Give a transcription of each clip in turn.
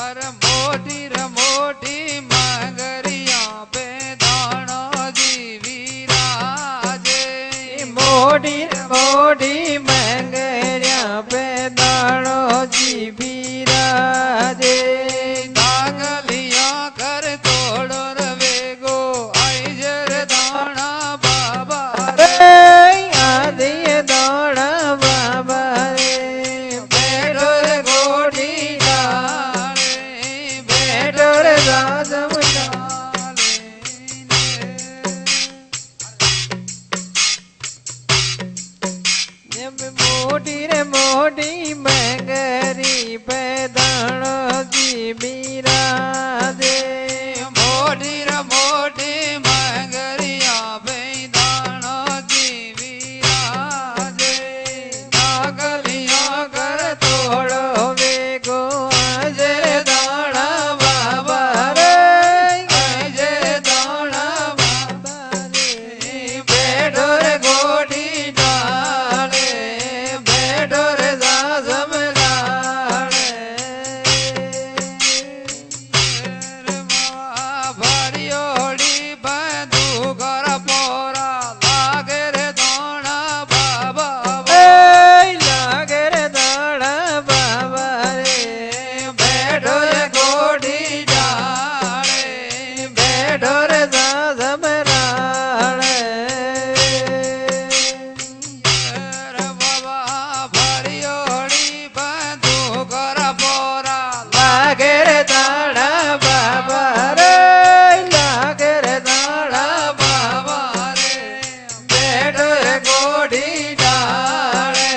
अरे मोटी रे मोटी मगरिया पे दाना जी विराजे मोटी रे मोटी मंगरिया पे दानो जी बिराजे नागलिया कर तोड़ो रे वेगो आई जर दाना बाबा रे आदि दाना बाबा रे बैठो रे घोड़ी डाले बैठो रे राजम मोटी रे मोटी मंगरी पे दानो जी बिराजे मोटी रे मोटी मगरिया बेदाना जी विराजे नागलिया कर तोड़ो वेगो अजर दाना बाबा रे रे अजय दाना बाबा रे बैठो रे घोड़ी डाले बैठो रे जाजम लाड़े भरियोड़ी बंदूक कर पोरा लागे रे दाना बाबा लागे रे दाना बाबा रे बैठो रे घोड़ी डाले बैठो रे दादम राणे रे बाबा भरियोड़ी बंदूक कर पोरा लागे रे दाना बाबा रे लागे रे दाना बाबा रे बैठो रे घोड़ी डाले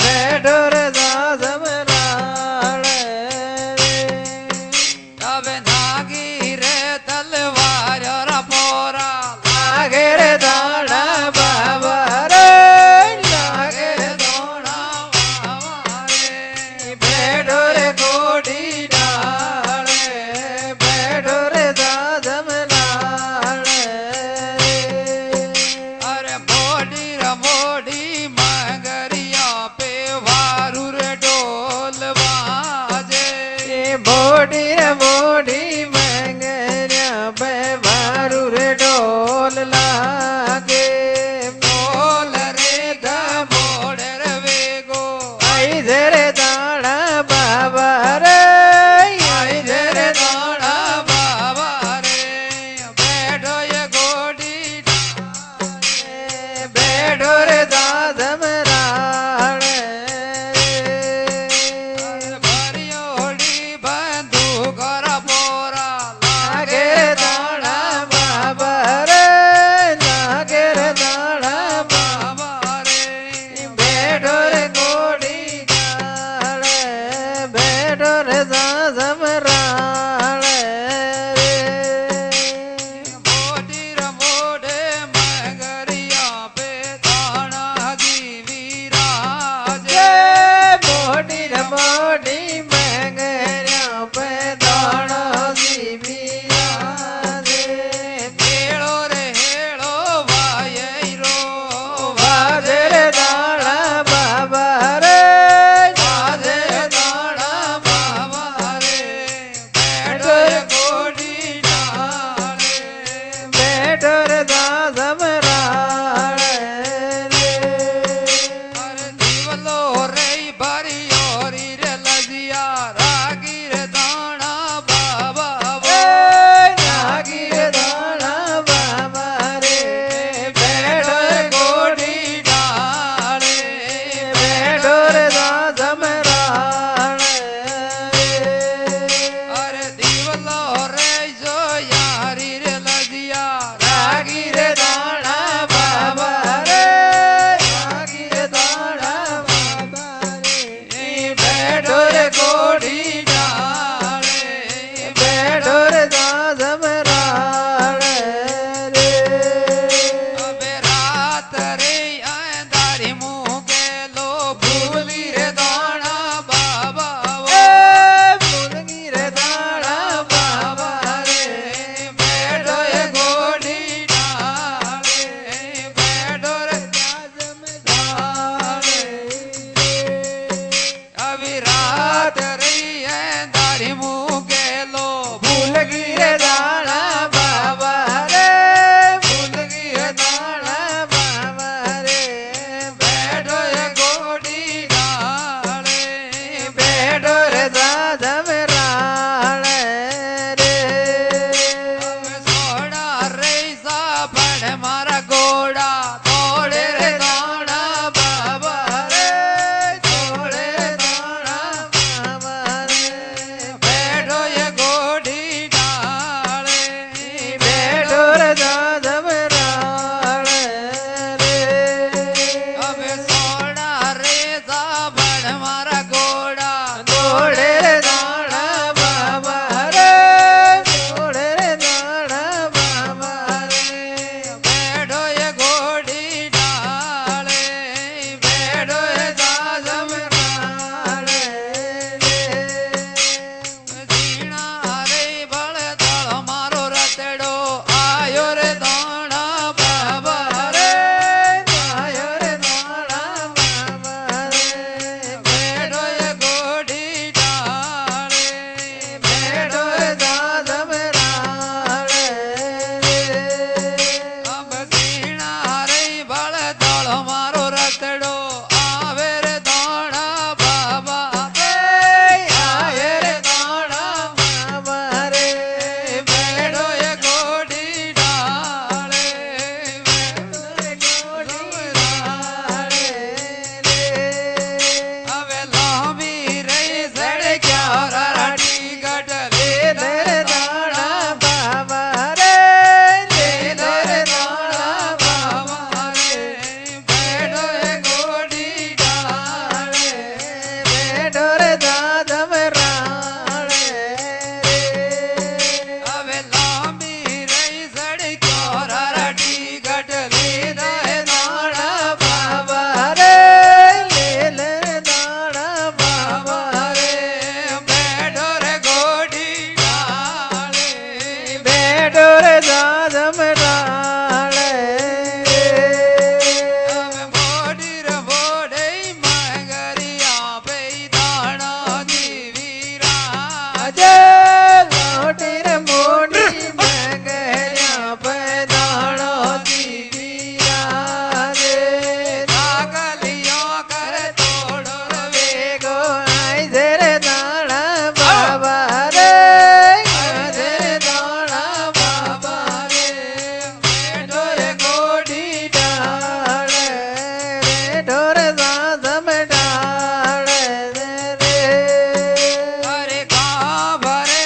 बैठो रे दादम राणे अब नागी रे तलवार रा पोरा लागे रे दाना बाबा रे लागे रे दोना बाबा रे बैठो रे घोड़ी डाले बैठो रे दादम राणे अरे मोड़ी रे मोड़ी मगरिया पे वारू रे ढोल बाजे मोटी रे मोटी मंगरिया पे मारू रे ढोल लागे ढोल रे मोड़ रे वेगो आई रे दाना बाबा रे आई रे दाना बाबा रे बैठो ये घोड़ी रे बैठो रे दादम राणे भरियोड़ी बंदूक कर पोरा लागे रे दाना बाबा रे लागे रे दाना बाबा रे बैठो रे घोड़ी डाले बैठो रे दादम राणे मोटी रे मोड़े मगरिया पे दाना जी विराजे मोटी रे मोटी मंगरिया पे दाना जी बिराजे हेड़ो रे हेड़ो वायरो बाजे रे दाना बाबा रे बाजे दाना बाबा रे આજે લોટી રે મોટી મગરિયા પધાણો દીવીરાજે નાગલિયો કરે તોડો રે વેગો આઈ જે રે દાણા બાબા રે આઈ જે દાણા બાબા રે ઢોર ગોડી ડાળે રે ઢોર સાધમ ડાળે રે અરે ગા ભરે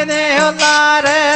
ને લારે